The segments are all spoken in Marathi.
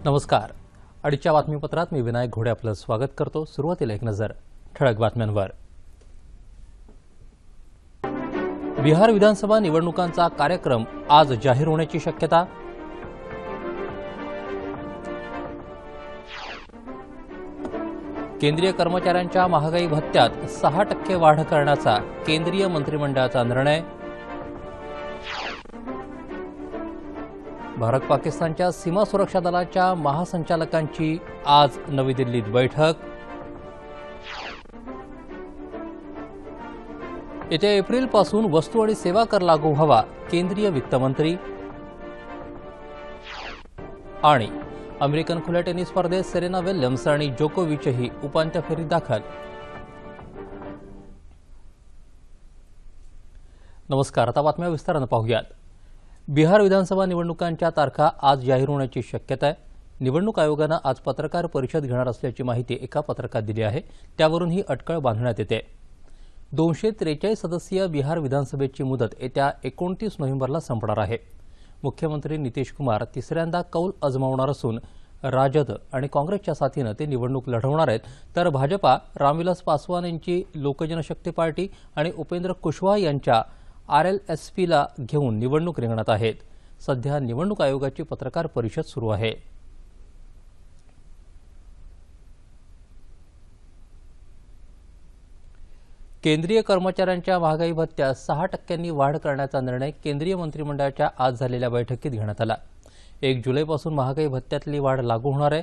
नमस्कार. आजच्या बातमीपत्रात मी विनायक घोडे आपलं स्वागत करतो. सुरुवातीला एक नजर ठळक बातम्यांवर. बिहार विधानसभा निवडणुकांचा कार्यक्रम आज जाहीर होण्याची शक्यता. केंद्रीय कर्मचाऱ्यांच्या महागाई भत्त्यात 6% वाढ करण्याचा केंद्रीय मंत्रिमंडळाचा निर्णय. भारत पाकिस्तानच्या सीमा सुरक्षा दलाच्या महासंचालकांची आज नवी दिल्लीत बैठक. येत्या एप्रिलपासून वस्तू आणि सेवा कर लागू व्हावा, केंद्रीय वित्तमंत्री. आणि अमेरिकन खुल्या टेनिस स्पर्धेत सेरेना विल्यम्स आणि जोकोविचही उपांत्य फेरीत दाखल. नमस्कार. आता बातम्या विस्तारानं पाहूयात. बिहार विधानसभा निवडणुकांच्या तारखा आज जाहीर होण्याची शक्यता आहे. निवडणूक आयोगानं आज पत्रकार परिषद घेणार असल्याची माहिती एका पत्रकात दिली आहे. त्यावरून ही अटकळ बांधण्यात येते. 243 सदस्यीय बिहार विधानसभेची मुदत येत्या 29 नोव्हेंबरला संपणार आहे. मुख्यमंत्री नितीश कुमार तिसऱ्यांदा कौल आजमावणार असून राजद आणि काँग्रेसच्या साथीनं ते निवडणूक लढवणार आहेत. तर भाजपा, रामविलास पासवान यांची लोकजनशक्ती पार्टी आणि उपेंद्र कुशवाहा यांच्या आरएलएसपीला घेऊन निवडणूक रिंगणात आहेत. सध्या निवडणूक आयोगाची पत्रकार परिषद सुरू आहे. केंद्रीय कर्मचाऱ्यांच्या महागाई भत्त्यात 6% वाढ करण्याचा निर्णय केंद्रीय मंत्रिमंडळाच्या आज झालेल्या बैठकीत घेण्यात आला. 1 जुलैपासून महागाई भत्त्यातली वाढ लागू होणार आहे.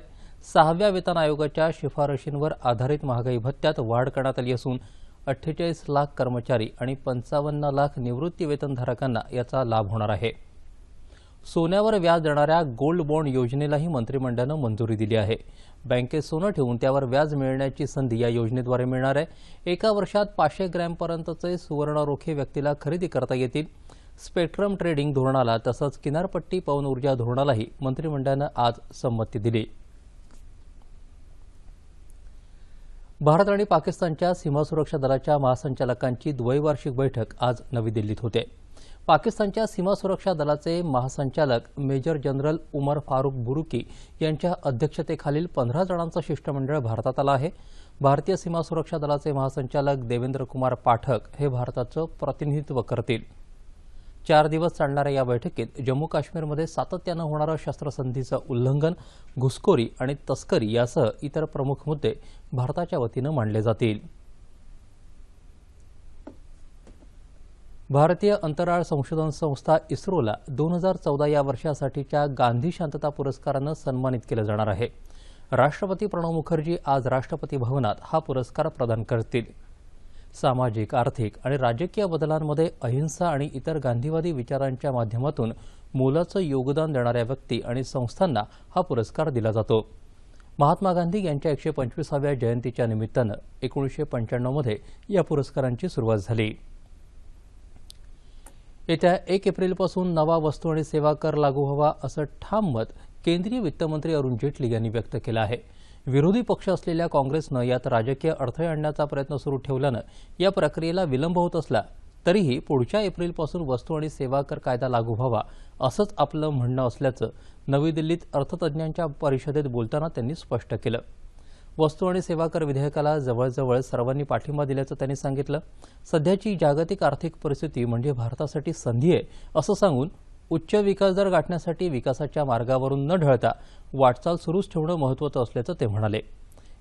6व्या वेतन आयोगाच्या शिफारशींवर आधारित महागाई भत्त्यात वाढ करण्यात आली असून 48 लाख कर्मचारी आणि 55 लाख निवृत्ती वेतनधारकांना याचा लाभ होणार आहे. सोन्यावर व्याज देणाऱ्या गोल्ड बॉन्ड योजनेलाही मंत्रिमंडळानं मंजुरी दिली आहे. बँकेत सोनं ठेवून त्यावर व्याज मिळण्याची संधी या योजनेद्वारे मिळणार आहे. एका वर्षात 500 ग्रॅमपर्यंतचे सुवर्ण रोखे व्यक्तीला खरेदी करता येतील. स्पेक्ट्रम ट्रेडिंग धोरणाला तसंच किनारपट्टी पवन ऊर्जा धोरणालाही मंत्रिमंडळानं आज संमती दिली. भारत आणि पाकिस्तानच्या सीमा सुरक्षा दलाच्या महासंचालकांची द्वैवार्षिक बैठक आज नवी दिल्लीत होते. पाकिस्तानच्या सीमा सुरक्षा दलाचे महासंचालक मेजर जनरल उमर फारुक बुरुकी यांच्या अध्यक्षतेखालील 15 जणांचं शिष्टमंडळ भारतात आलं आहे. भारतीय सीमा सुरक्षा दलाचे महासंचालक देवेंद्र कुमार पाठक हे भारताचं प्रतिनिधित्व करतील. 4 दिवस चालणाऱ्या या बैठकीत जम्मू काश्मीरमध्ये सातत्यानं होणारं शस्त्रसंधीचं उल्लंघन, घुसखोरी आणि तस्करी यासह इतर प्रमुख मुद्दे भारताच्या वतीनं मांडले जातील. भारतीय अंतराळ संशोधन संस्था इस्रोला 2014 या वर्षासाठीच्या गांधी शांतता पुरस्कारानं सन्मानित केलं जाणार आहे. राष्ट्रपती प्रणव मुखर्जी आज राष्ट्रपती भवनात हा पुरस्कार प्रदान करतील. सामाजिक, आर्थिक आणि राजकीय बदलांमध्ये अहिंसा आणि इतर गांधीवादी विचारांच्या माध्यमातून मोलाचं योगदान देणाऱ्या व्यक्ती आणि संस्थांना हा पुरस्कार दिला जातो. महात्मा गांधी यांच्या 125व्या जयंतीच्या निमित्तानं 1995 मध्ये या पुरस्कारांची सुरुवात झाली. येत्या 1 एप्रिलपासून नवा वस्तू आणि सेवा कर लागू व्हावा असं ठाम मत केंद्रीय वित्तमंत्री अरुण जेटली यांनी व्यक्त केलं आहे. विरोधी पक्ष असलेल्या काँग्रेसनं यात राजकीय अडथळे आणण्याचा प्रयत्न सुरू ठेवल्यानं या प्रक्रियेला विलंब होत असला तरीही पुढच्या एप्रिलपासून वस्तू आणि सेवा कर कायदा लागू व्हावा असंच आपलं म्हणणं असल्याचं नवी दिल्लीत अर्थतज्ज्ञांच्या परिषदेत बोलताना त्यांनी स्पष्ट केलं. वस्तू आणि सेवा कर विधेयकाला जवळजवळ सर्वांनी पाठिंबा दिल्याचं त्यांनी सांगितलं. सध्याची जागतिक आर्थिक परिस्थिती म्हणजे भारतासाठी संधी आहे असं सांगून उच्च विकास दर गाठण्यासाठी विकासाच्या मार्गावरून न ढळता वाटचाल सुरूच ठेवणं महत्त्वाचं असल्याचं ते म्हणाले.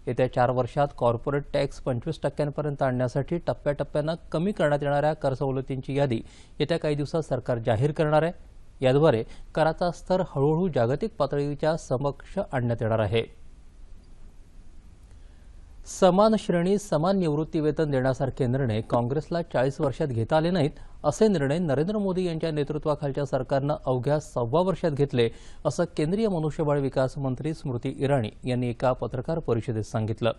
येत्या 4 वर्षात कॉर्पोरेट टॅक्स 25% आणण्यासाठी टप्प्याटप्प्यानं कमी करण्यात येणाऱ्या कर सवलतींची यादी येत्या काही दिवसात सरकार जाहीर करणार आहे. याद्वारे कराचा स्तर हळूहळू जागतिक पातळीच्या समक्ष आणण्यात येणार आहे. समान श्रेणी समान निवृत्ती वेतन देण्यासारखे निर्णय काँग्रेसला 40 वर्षात घेता आले नाहीत. असे निर्णय नरेंद्र मोदी यांच्या नेतृत्वाखालच्या सरकारनं अवघ्या 6 वर्षात घेतले असं केंद्रीय मनुष्यबळ विकास मंत्री स्मृती इराणी यांनी एका पत्रकार परिषदेत सांगितलं.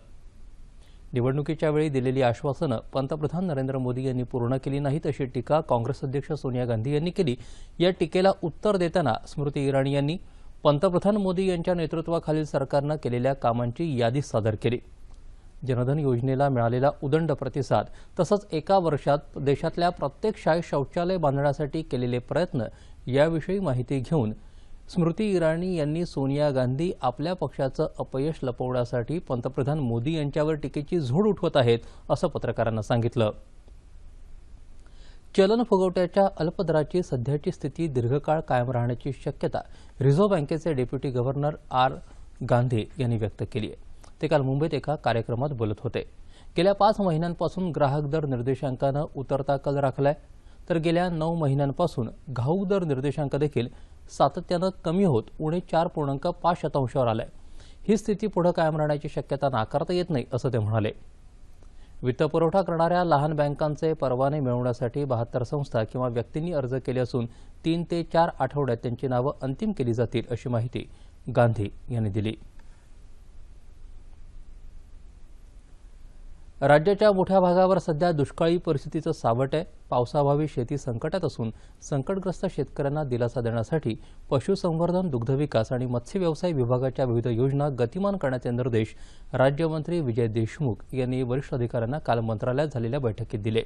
निवडणुकीच्या वेळी दिलेली आश्वासनं पंतप्रधान नरेंद्र मोदी यांनी पूर्ण केली नाहीत अशी टीका काँग्रेस अध्यक्ष सोनिया गांधी यांनी केली. या टीकेला उत्तर देताना स्मृती इराणी यांनी पंतप्रधान मोदी यांच्या नेतृत्वाखालील सरकारनं केलेल्या कामांची यादी सादर केली. जनधन योजनेला मिळालेला उदंड प्रतिसाद तसंच एका वर्षात देशातल्या प्रत्येक शाळेत शौचालय बांधण्यासाठी केलेले प्रयत्न याविषयी माहिती घेऊन स्मृती इराणी यांनी सोनिया गांधी आपल्या पक्षाचं अपयश लपवण्यासाठी पंतप्रधान मोदी यांच्यावर टीकेची झोड उठवत आहेत असं पत्रकारांना सांगितलं. चलन फुगवट्याच्या अल्पदराची सध्याची स्थिती दीर्घकाळ कायम राहण्याची शक्यता रिझर्व्ह बँकेचे डेप्युटी गव्हर्नर आर गांधी यांनी व्यक्त केली आहे. ते काल मुंबईत एका कार्यक्रमात बोलत होते. गेल्या 5 महिन्यांपासून ग्राहक दर निर्देशांकानं उतरता कल राखलाय, तर गेल्या 9 महिन्यांपासून घाऊक दर निर्देशांक देखील सातत्यानं कमी होत उणे 4.5% आलाय. ही स्थिती पुढे कायम राहण्याची शक्यता नाकारता येत नाही असं ते म्हणाले. वित्तपुरवठा करणाऱ्या लहान बँकांचे परवाने मिळवण्यासाठी 72 संस्था किंवा व्यक्तींनी अर्ज केले असून 3 ते 4 आठवड्यात त्यांची नावं अंतिम केली जातील अशी माहिती गांधी यांनी दिली. राज्याच्या मोठ्या भागावर सध्या दुष्काळी परिस्थितीचं सावट आहे. पावसाअभावी शेती संकटात असून संकटग्रस्त शेतकऱ्यांना दिलासा देण्यासाठी पशुसंवर्धन, दुग्धविकास आणि मत्स्य व्यवसाय विभागाच्या विविध योजना गतिमान करण्याचे निर्देश राज्यमंत्री विजय देशमुख यांनी वरिष्ठ अधिकाऱ्यांना काल मंत्रालयात झालेल्या बैठकीत दिले.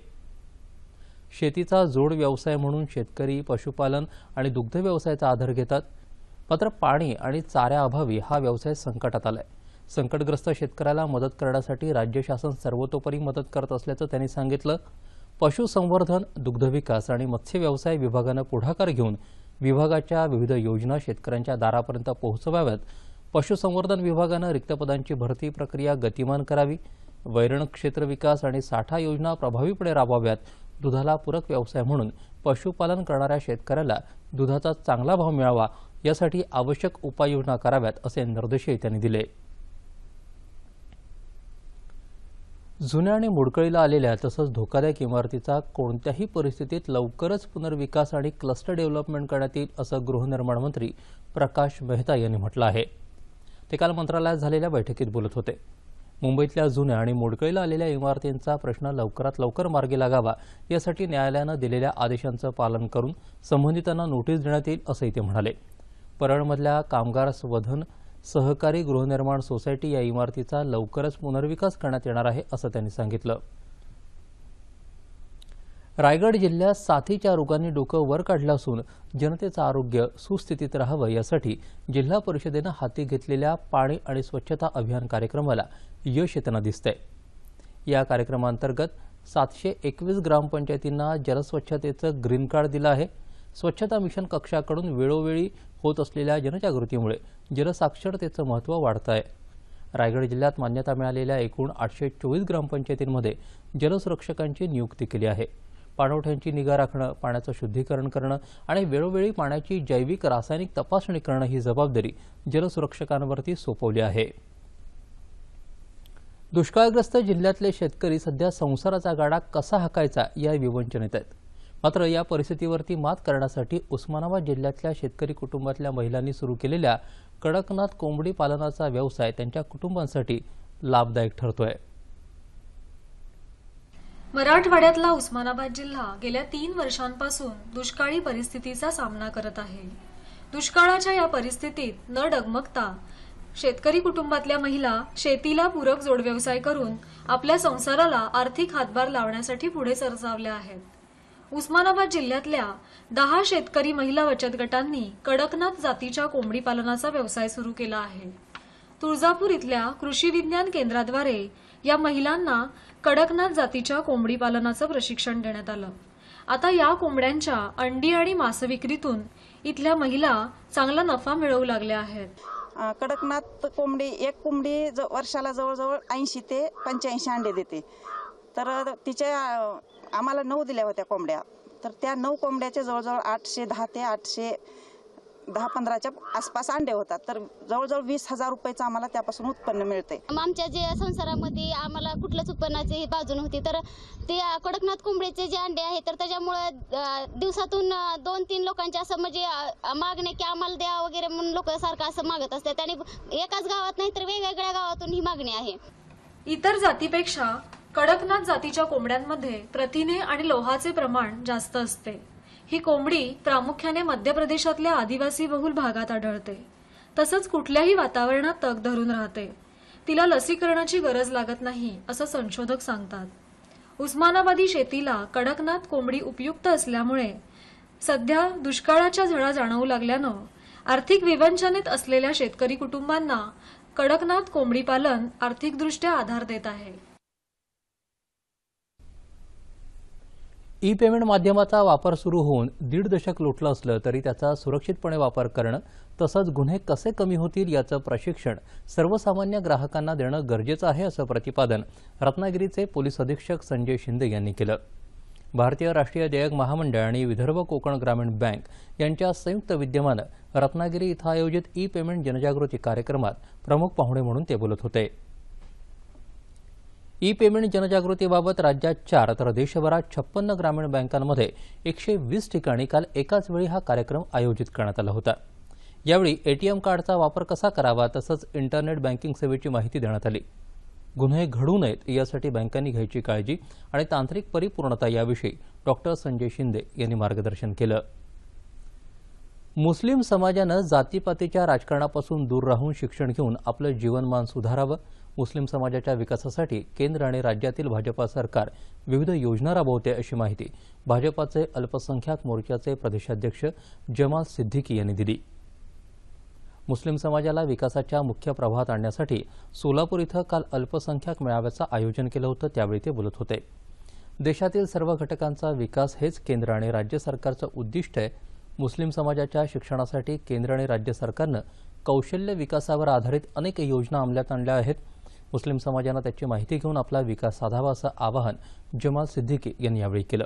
शेतीचा जोड व्यवसाय म्हणून शेतकरी पशुपालन आणि दुग्ध व्यवसायाचा आधार घेतात. मात्र पाणी आणि चाऱ्याअभावी हा व्यवसाय संकटात आलाय. संकटग्रस्त शेतकऱ्याला मदत करण्यासाठी राज्य शासन सर्वतोपरी मदत करत असल्याचं त्यांनी सांगितलं. पशुसंवर्धन, दुग्धविकास आणि मत्स्य व्यवसाय विभागानं पुढाकार घेऊन विभागाच्या विविध योजना शेतकऱ्यांच्या दारापर्यंत पोहोचवाव्यात. पशुसंवर्धन विभागानं रिक्त पदांची भरती प्रक्रिया गतिमान करावी. वैरण क्षेत्र विकास आणि साठा योजना प्रभावीपणे राबवाव्यात. दुधाला पूरक व्यवसाय म्हणून पशुपालन करणाऱ्या शेतकऱ्याला दुधाचा चांगला भाव मिळावा यासाठी आवश्यक उपाययोजना कराव्यात असे निर्देशही त्यांनी दिले. जुन्या आणि मोडकळीला आलेल्या तसंच धोकादायक इमारतीचा कोणत्याही परिस्थितीत लवकरच पुनर्विकास आणि क्लस्टर डेव्हलपमेंट करण्यात येईल असं गृहनिर्माण मंत्री प्रकाश मेहता यांनी म्हटलं आहे. ते काल मंत्रालयात झालेल्या बैठकीत बोलत होते. मुंबईतल्या जुन्या आणि मोडकळीला आलेल्या इमारतींचा प्रश्न लवकरात लवकर मार्गी लागावा यासाठी न्यायालयानं दिलेल्या आदेशांचं पालन करून संबंधितांना नोटीस देण्यात येईल असंही ते म्हणाले. परळमधल्या कामगार स्वधन सहकारी गृहनिर्माण सोसायटी या इमारतीचा लवकरच पुनर्विकास करण्यात येणार आहे असं त्यांनी सांगितलं. रायगड जिल्ह्यात साथीच्या रोगांनी डोकं वर काढलं असून जनतेचं आरोग्य सुस्थितीत राहावं यासाठी जिल्हा परिषदेनं हाती घेतलेल्या पाणी आणि स्वच्छता अभियान कार्यक्रमाला यश येताना दिसतंय. या कार्यक्रमांतर्गत 721 ग्रामपंचायतींना जलस्वच्छतेचं ग्रीन कार्ड दिलं आहे. स्वच्छता मिशन कक्षाकडून वेळोवेळी होत असलेल्या जनजागृतीमुळे जलसाक्षरतेचं महत्त्व वाढत आहे. रायगड जिल्ह्यात मान्यता मिळालेल्या एकूण 824 ग्रामपंचायतींमध्ये जलसुरक्षकांची नियुक्ती केली आहे. पाणवठ्यांची निगा राखणं, पाण्याचं शुद्धीकरण करणं आणि वेळोवेळी पाण्याची जैविक रासायनिक तपासणी करणं ही जबाबदारी जलसुरक्षकांवरती सोपवली आहे. दुष्काळग्रस्त जिल्ह्यातले शेतकरी सध्या संसाराचा गाडा कसा हाकायचा या विवंचनेत आहेत. मात्र या परिस्थितीवरती मात करण्यासाठी उस्मानाबाद जिल्ह्यातल्या शेतकरी कुटुंबातल्या महिलांनी सुरू केलेल्या कडकनाथ कोंबडी पालनाचा व्यवसाय त्यांच्या कुटुंबांसाठी लाभदायक ठरतोय. मराठवाड्यातला उस्मानाबाद जिल्हा गेल्या 3 वर्षांपासून दुष्काळी परिस्थितीचा सामना करत आहे. दुष्काळाच्या या परिस्थितीत न डगमगता शेतकरी कुटुंबातल्या महिला शेतीला पूरक जोडव्यवसाय करून आपल्या संसाराला आर्थिक हातभार लावण्यासाठी पुढे सरसावल्या आहेत. उस्मानाबाद जिल्ह्यातल्या 10 शेतकरी महिला बचत गटांनी कडकनाथ जातीच्या कोंबडी पालनाचा व्यवसाय सुरू केला आहे. तुळजापूर इथल्या कृषी विज्ञान केंद्राद्वारे या महिलांना कडकनाथ जातीच्या कोंबडी पालनाचं प्रशिक्षण देण्यात आलं. आता या कोंबड्यांच्या अंडी आणि मांस विक्रीतून इथल्या महिला चांगला नफा मिळवू लागल्या आहेत. कडकनाथ कोंबडी, एक कोंबडी वर्षाला जवळजवळ 80 ते 85 अंडे देते. तर तिच्या आम्हाला 9 दिल्या होत्या कोंबड्या. तर त्या 9 कोंबड्याचे जवळजवळ 810 ते 810-15च्या आसपास अंडे होतात. तर जवळजवळ 20,000 रुपयाचं आम्हाला त्यापासून उत्पन्न मिळते. आमच्या जे संसारामध्ये आम्हाला कुठल्याच उत्पन्नाची बाजू नव्हती. तर ते कडकनाथ कोंबडीचे जे अंडे आहेत तर त्याच्यामुळे दिवसातून 2-3 लोकांचे असं म्हणजे मागणे की आम्हाला द्या वगैरे म्हणून लोक सारखं असं मागत असतात. आणि एकाच गावात नाही तर वेगवेगळ्या गावातून ही मागणी आहे. इतर जातीपेक्षा कडकनाथ जातीच्या कोंबड्यांमध्ये प्रथिने आणि लोहाचे प्रमाण जास्त असते. ही कोंबडी प्रामुख्याने मध्य प्रदेशातल्या आदिवासी बहुल भागात आढळते. तसंच कुठल्याही वातावरणात तग धरून राहते. तिला लसीकरणाची गरज लागत नाही असं संशोधक सांगतात. उस्मानाबादी शेतीला कडकनाथ कोंबडी उपयुक्त असल्यामुळे सध्या दुष्काळाच्या झळा जाणवू लागल्यानं आर्थिक विवंचनेत असलेल्या शेतकरी कुटुंबांना कडकनाथ कोंबडी पालन आर्थिकदृष्ट्या आधार देत आहे. ई पेमेंट माध्यमाचा वापर सुरू होऊन 1.5 दशक लोटलं असलं तरी त्याचा सुरक्षितपणे वापर करणं तसंच गुन्हे कसे कमी होतील याचं प्रशिक्षण सर्वसामान्य ग्राहकांना देणं गरजेचं आहे असं प्रतिपादन रत्नागिरीचे पोलीस अधीक्षक संजय शिंदे यांनी केलं. भारतीय राष्ट्रीय देयक महामंडळ आणि विदर्भ कोकण ग्रामीण बँक यांच्या संयुक्त विद्यमानं रत्नागिरी इथं आयोजित ई पेमेंट जनजागृती कार्यक्रमात प्रमुख पाहुणे म्हणून ते बोलत होते. ई पेमेंट जनजागृतीबाबत राज्यात 4 तर देशभरात 56 ग्रामीण बँकांमध्ये 120 ठिकाणी काल एकाच वेळी हा कार्यक्रम आयोजित करण्यात आला होता. यावेळी एटीएम कार्डचा वापर कसा करावा तसंच इंटरनेट बँकिंग सेवेची माहिती देण्यात आली. गुन्हे घडू नयेत यासाठी बँकांनी घ्यायची काळजी आणि तांत्रिक परिपूर्णता याविषयी डॉक्टर संजय शिंदे यांनी मार्गदर्शन केलं. मुस्लिम समाजानं जातीपातीच्या राजकारणापासून दूर राहून शिक्षण घेऊन आपलं जीवनमान सुधारावं. मुस्लिम समाजाच्या विकासासाठी केंद्र आणि राज्यातील भाजपा सरकार विविध योजना राबवते अशी माहिती भाजपाचे अल्पसंख्याक मोर्चाचे प्रदेशाध्यक्ष जमाल सिद्दीकी यांनी दिली. मुस्लिम समाजाला विकासाच्या मुख्य प्रवाहात आणण्यासाठी सोलापूर इथं काल अल्पसंख्याक मेळाव्याचं आयोजन केलं होतं. त्यावेळी ते बोलत होते. देशातील सर्व घटकांचा विकास हेच केंद्र आणि राज्य सरकारचं उद्दिष्ट आहे. मुस्लिम समाजाच्या शिक्षणासाठी केंद्र आणि राज्य सरकारनं कौशल्य विकासावर आधारित अनेक योजना अंमलात आणल्या आहेत. मुस्लिम समाजानं त्याची माहिती घेऊन आपला विकास साधावा असं आवाहन जमाल सिद्दीकी यांनी यावेळी केलं.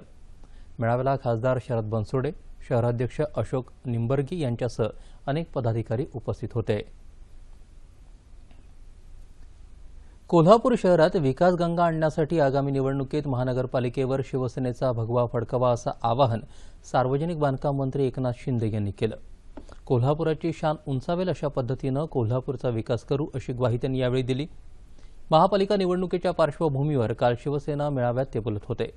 मेळाव्याला खासदार शरद बनसोडे, शहराध्यक्ष अशोक निंबर्गी यांच्यासह अनेक पदाधिकारी उपस्थित होते. कोल्हापूर शहरात विकासगंगा आणण्यासाठी आगामी निवडणुकीत महानगरपालिकेवर शिवसेनेचा भगवा फडकावा असं आवाहन सार्वजनिक बांधकाम मंत्री एकनाथ शिंदे यांनी केलं. कोल्हापुराची शान उंचावेल अशा पद्धतीनं कोल्हापूरचा विकास करू अशी ग्वाही त्यांनी यावेळी दिली. महापालिका निवडणुकीच्या पार्श्वभूमीवर काल शिवसेना मेळाव्यात ते बोलत होते.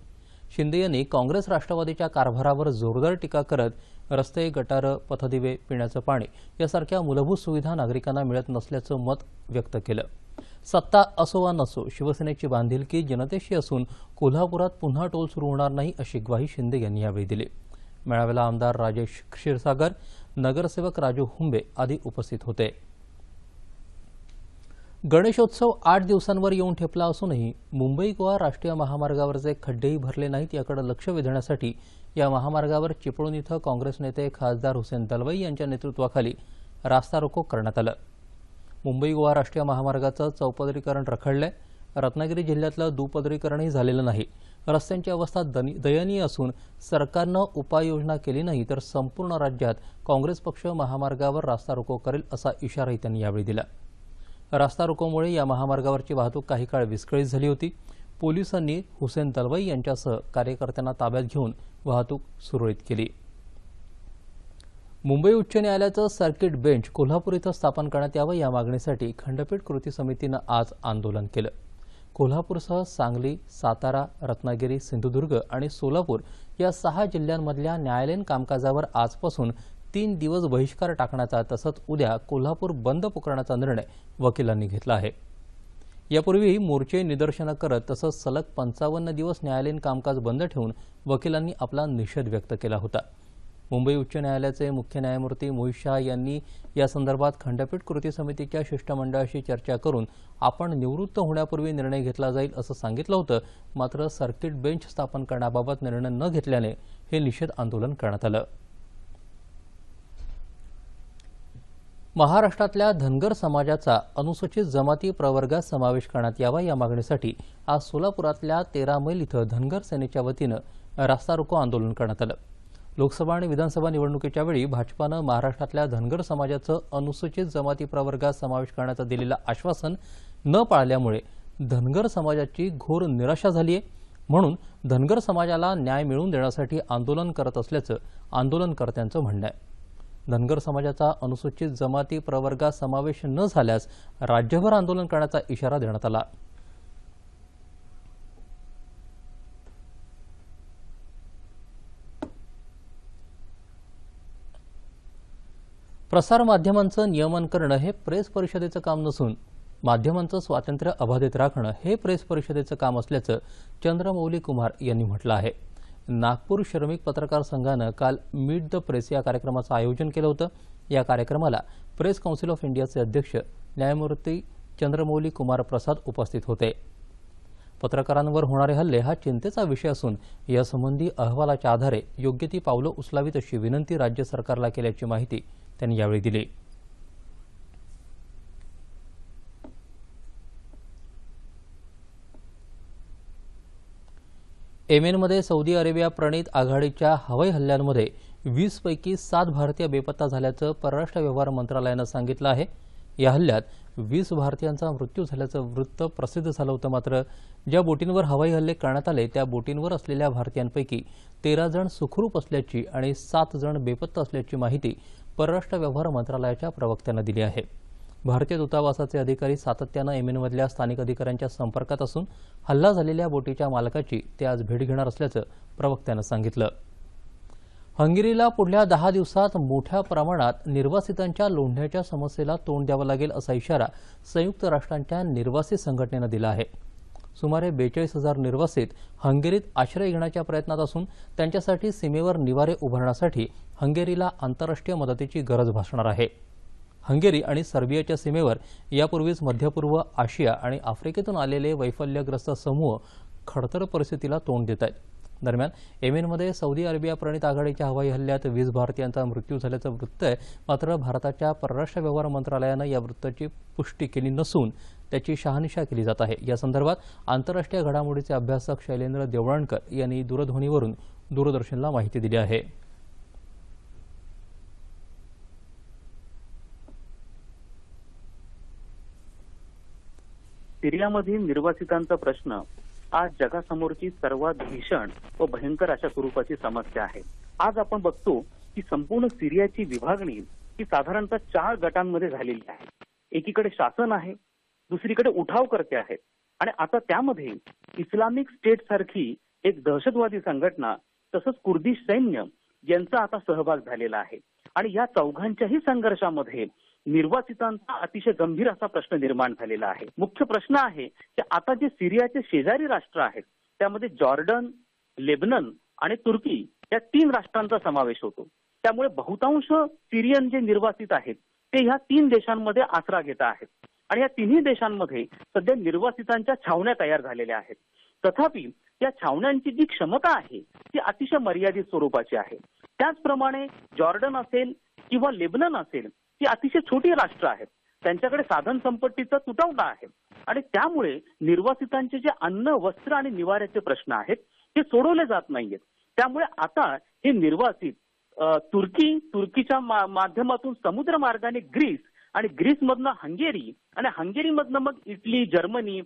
शिंदे यांनी काँग्रेस राष्ट्रवादीच्या कारभारावर जोरदार टीका करत रस्ते, गटारं, पथदिवे, पिण्याचं पाणी यासारख्या मूलभूत सुविधा नागरिकांना मिळत नसल्याचं मत व्यक्त केलं. सत्ता असो वा नसो शिवसेनेची बांधिलकी जनतेशी असून कोल्हापुरात पुन्हा टोल सुरू होणार नाही अशी ग्वाही शिंदे यांनी यावेळी दिली. मेळाव्याला आमदार राजेश क्षीरसागर, नगरसेवक राजू हुंबे आदी उपस्थित होते. गणेशोत्सव 8 दिवसांवर येऊन ठेपला असूनही मुंबई गोवा राष्ट्रीय महामार्गावरचे खड्डेही भरले नाहीत याकडे लक्ष वेधण्यासाठी या महामार्गावर चिपळूण इथं काँग्रेस नेते खासदार हुसेन दलवाई यांच्या नेतृत्वाखाली रास्ता रोको करण्यात आलं. मुंबई गोवा राष्ट्रीय महामार्गाचं चौपदरीकरण रखडलंय. रत्नागिरी जिल्ह्यातलं दुपदरीकरणही झालेलं नाही. रस्त्यांची अवस्था दयनीय असून सरकारनं उपाययोजना केली नाही तर संपूर्ण राज्यात काँग्रेस पक्ष महामार्गावर रास्ता रोको करेल असा इशाराही त्यांनी यावेळी दिला. रास्ता रोकोमुळे या महामार्गावरची वाहतूक काही काळ विस्कळीत झाली होती. पोलिसांनी हुसेन दलवाई यांच्यासह कार्यकर्त्यांना ताब्यात घेऊन वाहतूक सुरळीत केली. मुंबई उच्च न्यायालयाचं सर्किट बेंच कोल्हापूर इथं स्थापन करण्यात यावं या मागणीसाठी खंडपीठ कृती समितीनं आज आंदोलन केलं. कोल्हापूरसह सांगली, सातारा, रत्नागिरी, सिंधुदुर्ग आणि सोलापूर या 6 जिल्ह्यांमधल्या न्यायालयीन कामकाजावर आजपासून 3 दिवस बहिष्कार टाकण्याचा तसंच उद्या कोल्हापूर बंद पुकारण्याचा निर्णय वकिलांनी घेतला आहे. यापूर्वी मोर्चे, निदर्शनं करत तसंच सलग 55 दिवस न्यायालयीन कामकाज बंद ठेवून वकिलांनी आपला निषेध व्यक्त केला होता. मुंबई उच्च न्यायालयाचे मुख्य न्यायमूर्ती मोहित शाह यांनी या संदर्भात खंडपीठ कृती समितीच्या शिष्टमंडळाशी चर्चा करून आपण निवृत्त होण्यापूर्वी निर्णय घेतला जाईल असं सांगितलं होतं. मात्र सर्किट बेंच स्थापन करण्याबाबत निर्णय न घेतल्याने हे निषेध आंदोलन करण्यात आलं. महाराष्ट्रातल्या धनगर समाजाचा अनुसूचित जमाती प्रवर्गात समावेश करण्यात यावा या मागणीसाठी आज सोलापुरातल्या 13 मैल इथं धनगर सेनेच्या वतीनं रास्ता रोको आंदोलन करण्यात आलं. लोकसभा आणि विधानसभा निवडणुकीच्या वेळी भाजपानं महाराष्ट्रातल्या धनगर समाजाचं अनुसूचित जमाती प्रवर्गात समावेश करण्याचं दिलेलं आश्वासन न पाळल्यामुळे धनगर समाजाची घोर निराशा झाली आहे. म्हणून धनगर समाजाला न्याय मिळवून देण्यासाठी आंदोलन करत असल्याचं आंदोलनकर्त्यांचं म्हणणं आहे. धनगर समाजाचा अनुसूचित जमाती प्रवर्गात समावेश न झाल्यास राज्यभर आंदोलन करण्याचा इशारा देण्यात आला. प्रसार माध्यमांचं नियमन करणं हे प्रेस परिषदेचं काम नसून माध्यमांचं स्वातंत्र्य अबाधित राखणं हे प्रेस परिषदेचं काम असल्याचं चंद्रमौली कुमार यांनी म्हटलं आहे. नागपूर श्रमिक पत्रकार संघानं काल मीट द प्रेस या कार्यक्रमाचं आयोजन केलं होतं। या कार्यक्रमाला प्रेस काउन्सिल ऑफ इंडियाचे अध्यक्ष न्यायमूर्ती चंद्रमौली कुमार प्रसाद उपस्थित होते। पत्रकारांवर होणारे हल्ले हा चिंतेचा विषय असून यासंबंधी अहवालाच्या आधारे योग्य ती पावलं उचलावीत अशी विनंती राज्य सरकारला केल्याची माहिती त्यांनी यावेळी दिली। येमेनमध्ये सौदी अरेबिया प्रणीत आघाडीच्या हवाई हल्ल्यांमध्ये 20 पैकी 7 भारतीय बेपत्ता झाल्याचं परराष्ट्र व्यवहार मंत्रालयानं सांगितलं आहे। या हल्ल्यात 20 भारतीयांचा मृत्यू झाल्याचं वृत्त प्रसिद्ध झालं होतं। मात्र ज्या बोटींवर हवाई हल्ले करण्यात आले त्या बोटींवर असलेल्या भारतीयांपैकी 13 जण सुखरूप असल्याची आणि 7 जण बेपत्ता असल्याची माहिती परराष्ट्र व्यवहार मंत्रालयाच्या प्रवक्त्यानं दिली आहे। भारतीय दूतावासाचे अधिकारी सातत्यानं येमेनमधल्या स्थानिक अधिकाऱ्यांच्या संपर्कात असून हल्ला झालेल्या बोटीच्या मालकाची ते आज भेट घेणार असल्याचं प्रवक्त्यानं सांगितलं। हंगेरीला पुढल्या 10 दिवसात मोठ्या प्रमाणात निर्वासितांच्या लोंढ्याच्या समस्येला तोंड द्यावं लागेल असा इशारा संयुक्त राष्ट्रांच्या निर्वासित संघटनेनं दिला आहे। सुमारे 42,000 निर्वासित हंगेरीत आश्रय घेण्याच्या प्रयत्नात असून त्यांच्यासाठी सीमेवर निवारे उभारण्यासाठी हंगेरीला आंतरराष्ट्रीय मदतीची गरज भासणार आहे। हंगेरी आणि सर्बियाच्या सीमेवर यापूर्वीच मध्यपूर्व, आशिया आणि आफ्रिकेतून आलेले वैफल्यग्रस्त समूह खडतर परिस्थितीला तोंड देत आहेत। दरम्यान येमेनमध्ये सौदी अरेबिया प्रणीत आघाडीच्या हवाई हल्ल्यात 20 भारतीयांचा मृत्यू झाल्याचं वृत्त आहे। मात्र भारताच्या परराष्ट्र व्यवहार मंत्रालयानं या वृत्ताची पुष्टी केली नसून त्याची शहानिशा केली जात आहे। या संदर्भात आंतरराष्ट्रीय घडामोडीचे अभ्यासक शैलेंद्र देवळणकर यांनी दूरध्वनीवरून दूरदर्शनला माहिती दिली आहे। सिरियामधील निर्वासितांचा प्रश्न आज जगासमोरची सर्वात भीषण व भयंकर अशा स्वरूपाची समस्या आहे। आज आपण बघतो की संपूर्ण सिरियाची विभागणी ही साधारणतः 4 गटांमध्ये झालेली आहे। एकीकडे शासन आहे, दुसरीकडे उठावकर्ते आहेत आणि आता त्यामध्ये इस्लामिक स्टेट सारखी एक दहशतवादी संघटना तसंच कुर्दिश सैन्य यांचा आता सहभाग झालेला आहे। आणि या चौघांच्याही संघर्षामध्ये निर्वासितांचा अतिशय गंभीर असा प्रश्न निर्माण झालेला आहे। मुख्य प्रश्न आहे की आता जे सिरियाचे शेजारी राष्ट्र आहेत त्यामध्ये जॉर्डन, लेबनन आणि तुर्की या 3 राष्ट्रांचा समावेश होतो। त्यामुळे बहुतांश सिरियन जे निर्वासित आहेत ते ह्या 3 देशांमध्ये आसरा घेत आहेत आणि या तिन्ही देशांमध्ये सध्या निर्वासितांच्या छावण्या तयार झालेल्या आहेत। तथापि या छावण्यांची जी क्षमता आहे ती अतिशय मर्यादित स्वरूपाची आहे। त्याचप्रमाणे जॉर्डन असेल किंवा लेबनन असेल ती अतिशय छोटी राष्ट्र आहेत, त्यांच्याकडे साधन संपत्तीचा तुटवडा आहे आणि त्यामुळे निर्वासितांचे जे अन्न, वस्त्र आणि निवाऱ्याचे प्रश्न आहेत ते सोडवले जात नाहीयेत। त्यामुळे आता हे निर्वासित तुर्कीच्या माध्यमातून समुद्र मार्गाने ग्रीस आणि ग्रीसमधनं हंगेरी आणि हंगेरीमधनं मग इटली, जर्मनी,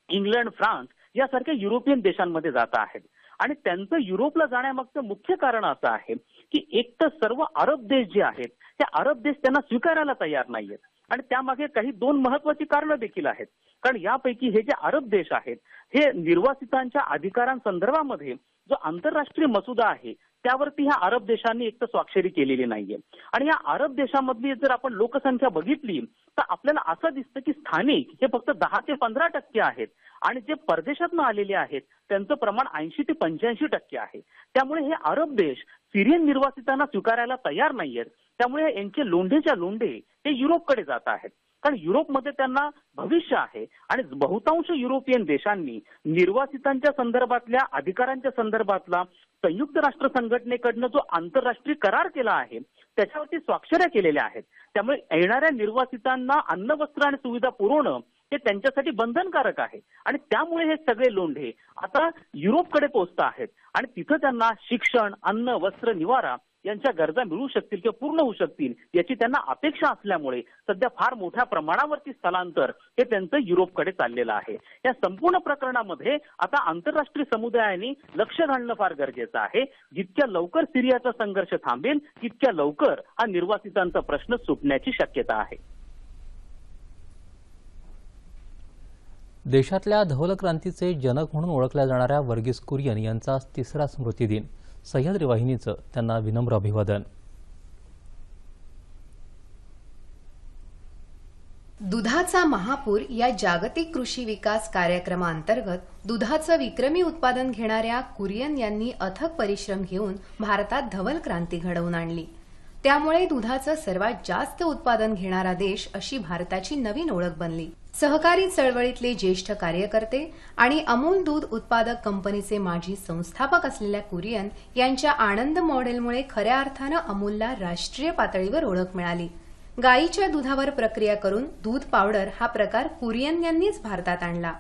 इंग्लंड, फ्रान्स यासारख्या युरोपियन देशांमध्ये जात आहेत। आणि त्यांचं युरोपला जाण्यामागचं मुख्य कारण असं आहे की एक तर सर्व अरब देश जे आहेत ते अरब देश त्यांना स्वीकारायला तयार नाहीयेत आणि त्यामागे काही 2 महत्वाची कारणं देखील आहेत। कारण यापैकी हे जे अरब देश आहेत हे निर्वासितांच्या अधिकारांसंदर्भामध्ये जो आंतरराष्ट्रीय मसुदा आहे त्यावरती ह्या अरब देशांनी एक तर स्वाक्षरी केलेली नाहीये। आणि या अरब देशामधली जर आपण लोकसंख्या बघितली तर आपल्याला असं दिसतं की स्थानिक हे फक्त 10 ते 15% आहेत आणि जे परदेशातून आलेले आहेत त्यांचं प्रमाण 80 ते 85% आहे। त्यामुळे हे अरब देश सिरियन निर्वासितांना स्वीकारायला तयार नाहीयेत। त्यामुळे यांचे लोंढेच्या लोंढे हे युरोपकडे जात आहेत कारण युरोपमध्ये त्यांना भविष्य आहे आणि बहुतांश युरोपियन देशांनी निर्वासितांच्या संदर्भातल्या अधिकारांच्या संदर्भातला संयुक्त राष्ट्र संघटनेकडनं जो आंतरराष्ट्रीय करार केला आहे त्याच्यावरती स्वाक्षऱ्या केलेल्या आहेत। त्यामुळे येणाऱ्या निर्वासितांना अन्न, वस्त्र आणि सुविधा पुरवणं हे त्यांच्यासाठी बंधनकारक आहे आणि त्यामुळे हे सगळे लोंढे आता युरोपकडे पोहोचत आहेत आणि तिथं त्यांना शिक्षण, अन्न, वस्त्र, निवारा यांच्या गरजा मिळू शकतील किंवा पूर्ण होऊ शकतील याची त्यांना अपेक्षा असल्यामुळे सध्या फार मोठ्या प्रमाणावरती स्थलांतर हे त्यांचं युरोपकडे चाललेलं आहे। या संपूर्ण प्रकरणामध्ये आता आंतरराष्ट्रीय समुदायाने लक्ष घालणं फार गरजेचं आहे। जितक्या लवकर सिरियाचा संघर्ष थांबेल तितक्या लवकर हा निर्वासितांचा प्रश्न सुटण्याची शक्यता आहे। देशातल्या धवल क्रांतीचे जनक म्हणून ओळखल्या जाणाऱ्या वर्गीस कुरियन यांचा 3रा स्मृतिदिन। सह्याद्री वाहिनीचं त्यांना विनम्र अभिवादन। दुधाचा महापूर या जागतिक कृषी विकास कार्यक्रमाअंतर्गत दुधाचं विक्रमी उत्पादन घेणाऱ्या कुरियन यांनी अथक परिश्रम घेऊन भारतात धवल क्रांती घडवून आणली. त्यामुळे दुधाचं सर्वात जास्त उत्पादन घेणारा देश अशी भारताची नवीन ओळख बनली. सहकारी चळवळीतले ज्येष्ठ कार्यकर्ते आणि अमूल दूध उत्पादक कंपनीचे माजी संस्थापक असलेल्या कुरियन यांच्या आनंद मॉडेलमुळे खऱ्या अर्थानं अमूलला राष्ट्रीय पातळीवर ओळख मिळाली. गायीच्या दुधावर प्रक्रिया करून दूध पावडर हा प्रकार कुरियन यांनीच भारतात आणला.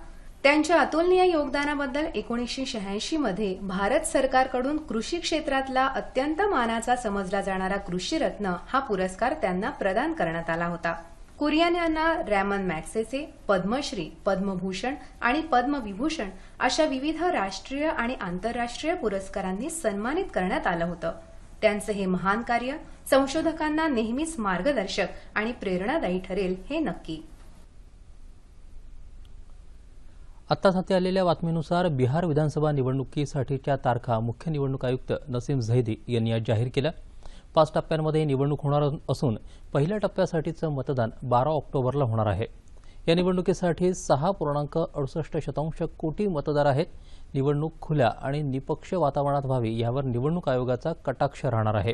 त्यांच्या अतुलनीय योगदानाबद्दल 1986 मध्ये भारत सरकारकडून कृषी क्षेत्रातला अत्यंत मानाचा समजला जाणारा कृषी रत्न हा पुरस्कार त्यांना प्रदान करण्यात आला होता. कुरियन यांना रॅमन मॅग्सेसे, पद्मश्री, पद्मभूषण आणि पद्मविभूषण अशा विविध राष्ट्रीय आणि आंतरराष्ट्रीय पुरस्कारांनी सन्मानित करण्यात आलं होतं. त्यांचं हे महान कार्य संशोधकांना नेहमीच मार्गदर्शक आणि प्रेरणादायी ठरेल हे नक्की. आत्ताच हाती आलेल्या बातमीनुसार बिहार विधानसभा निवडणुकीसाठीच्या तारखा मुख्य निवडणूक आयुक्त नसीम झैदी यांनी आज जाहीर केल्या. 5 टप्प्यांमध्ये निवडणूक होणार असून पहिल्या टप्प्यासाठीचं मतदान 12 ऑक्टोबरला होणार आहे. या निवडणुकीसाठी 6.68 कोटी मतदार आहेत. निवडणूक खुल्या आणि निपक्ष वातावरणात व्हावी यावर निवडणूक आयोगाचा कटाक्ष राहणार आहे.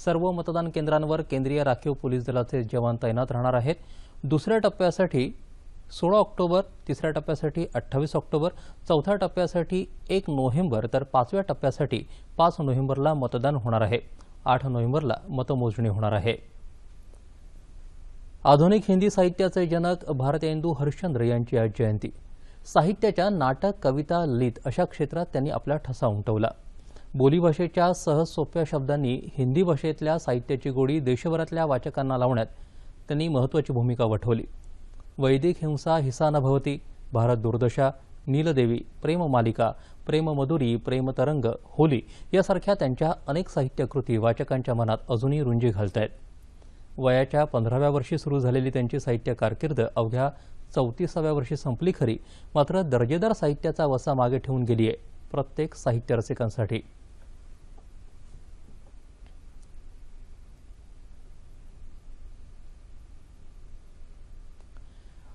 सर्व मतदान केंद्रांवर केंद्रीय राखीव पोलीस दलाचे जवान तैनात राहणार आहेत. दुसऱ्या टप्प्यासाठी 16 ऑक्टोबर, तिसऱ्या टप्प्यासाठी 28 ऑक्टोबर, चौथ्या टप्प्यासाठी 1 नोव्हेंबर तर 5व्या टप्प्यासाठी 5 नोव्हेंबरला मतदान होणार आहे. 8 नोव्हेंबरला मतमोजणी होणार आहे. आधुनिक हिंदी साहित्याचे जनक भारतेंदू हरिश्चंद्र यांची आज जयंती. साहित्याच्या नाटक, कविता, लित अशा क्षेत्रात त्यांनी आपला ठसा उमटवला. बोलीभाषेच्या सहज सोप्या शब्दांनी हिंदी भाषेतल्या साहित्याची गोडी देशभरातल्या वाचकांना लावण्यात त्यांनी महत्त्वाची भूमिका वठवली. वैदिक हिंसा हिंसा न भवती, भारत दुर्दशा, नीलदेवी, प्रेम मालिका, प्रेम मधुरी, प्रेम तरंग, होली यासारख्या त्यांच्या अनेक साहित्यकृती वाचकांच्या मनात अजूनही रुंजी घालतायत. वयाच्या 15व्या वर्षी सुरू झालेली त्यांची साहित्य कारकीर्द अवघ्या 34व्या वर्षी संपली खरी, मात्र दर्जेदार साहित्याचा वसा मागे ठेवून गेली आहे प्रत्येक साहित्य रसिकांसाठी.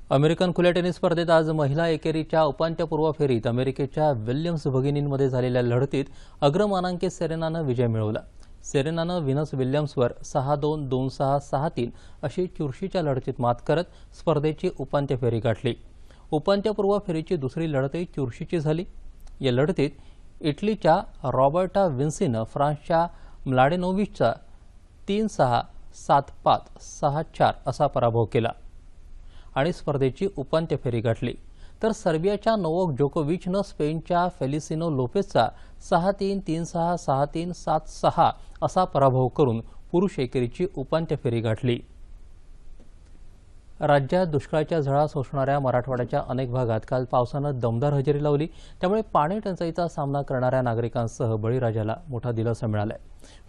अमेरिकन खुल्या टेनिस स्पर्धेत आज महिला एकेरीच्या उपांत्यपूर्व फेरीत अमेरिकेच्या विल्यम्स भगिनींमध्ये झालेल्या लढतीत अग्रमानांकित सेरेनानं विजय मिळवला. सेरेनानं व्हिनस विल्यम्सवर 6-2, 2-6, 6-3 अशी चुरशीच्या लढतीत मात करत स्पर्धेची उपांत्य फेरी गाठली. उपांत्यपूर्व फेरीची दुसरी लढतही चुरशीची झाली. या लढतीत इटलीच्या रॉबर्टा विन्सीनं फ्रान्सच्या म्लाडेनोविचचा 3-6, 7-5, 6-4 असा पराभव केला आणि स्पर्धेची उपांत्य फेरी गाठली. तर सर्बियाच्या नोवोक जोकोविचनं स्पेनच्या फेलिसिनो लोपेसचा 6-3, 3-6, 6-3, 7-6 असा पराभव करून पुरुष एकेरीची उपांत्य फेरी गाठली. राज्यात दुष्काळाच्या झळा सोसणाऱ्या मराठवाड्याच्या अनेक भागात काल पावसानं दमदार हजेरी लावली. त्यामुळे पाणी टंचाईचा सामना करणाऱ्या नागरिकांसह बळीराजाला मोठा दिलासा मिळाला.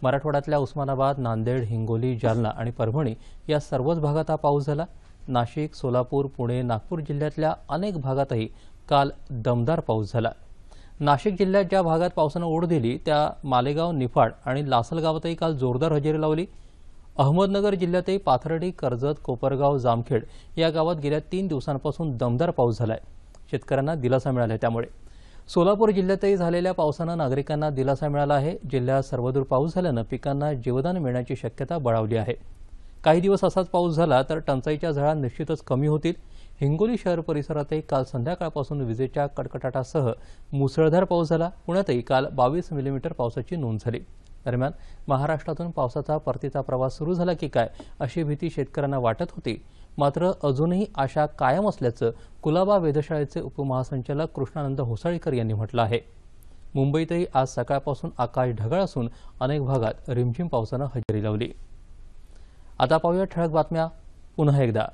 मराठवाड्यातल्या उस्मानाबाद, नांदेड, हिंगोली, जालना आणि परभणी या सर्वच भागात हा पाऊस झाला. नाशिक, सोलापूर, पुणे, नागपूर जिल्ह्यातल्या अनेक भागातही काल दमदार पाऊस झाला. नाशिक जिल्ह्यात ज्या भागात पावसानं ओढ दिली त्या मालेगाव, निफाड आणि लासलगावातही काल जोरदार हजेरी लावली. अहमदनगर जिल्ह्यातही पाथर्डी, कर्जत, कोपरगाव, जामखेड या गावात गेल्या 3 दिवसांपासून दमदार पाऊस झालाय. शेतकऱ्यांना दिलासा मिळाला. त्यामुळे सोलापूर जिल्ह्यातही झालेल्या पावसानं नागरिकांना दिलासा मिळाला आहे. जिल्ह्यात सर्वदूर पाऊस झाल्यानं पिकांना जीवदान मिळण्याची शक्यता बळावली आहे. काही दिवस असाच पाऊस झाला तर टंचाईच्या झळा निश्चितच कमी होतील. हिंगोली शहर परिसरातही काल संध्याकाळपासून विजेच्या कडकडाटासह मुसळधार पाऊस झाला. पुण्यातही काल 22 मिलीमीटर पावसाची नोंद झाली. दरम्यान महाराष्ट्रातून पावसाचा परतीचा प्रवास सुरू झाला की काय अशी भीती शेतकऱ्यांना वाटत होती. मात्र अजूनही आशा कायम असल्याचं कुलाबा वेधशाळेचे उपमहासंचालक कृष्णानंद होसाळीकर यांनी म्हटलं आहे. मुंबईतही आज सकाळपासून आकाश ढगाळ असून अनेक भागात रिमझिम पावसानं हजेरी लावली. आता पाहूया ठळक बातम्या पुन्हा एकदा.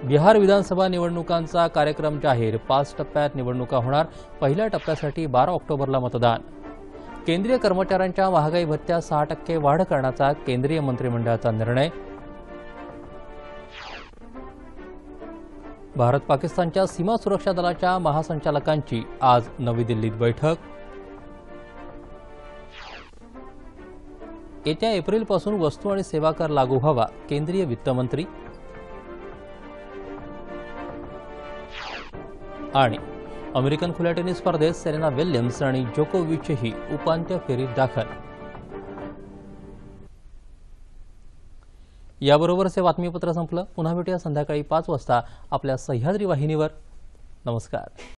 बिहार विधानसभा निवडणुकांचा कार्यक्रम जाहीर. 5 टप्प्यात निवडणुका होणार. पहिल्या टप्प्यासाठी 12 ऑक्टोबरला मतदान. केंद्रीय कर्मचाऱ्यांच्या महागाई भत्त्यात 6% वाढ करण्याचा केंद्रीय मंत्रिमंडळाचा निर्णय. भारत पाकिस्तानच्या सीमा सुरक्षा दलाच्या महासंचालकांची आज नवी दिल्लीत बैठक. येत्या एप्रिलपासून वस्तू आणि सेवा कर लागू व्हावा, केंद्रीय वित्तमंत्री. आणि अमेरिकन खुल्या टेनिस स्पर्धेत सेरेना विल्यम्स आणि जोकोविचही उपांत्य फेरीत दाखल. याबरोबरच हे बातमीपत्र संपलं. पुन्हा भेटूया संध्याकाळी 5 वाजता आपल्या सह्याद्री वाहिनीवर. नमस्कार.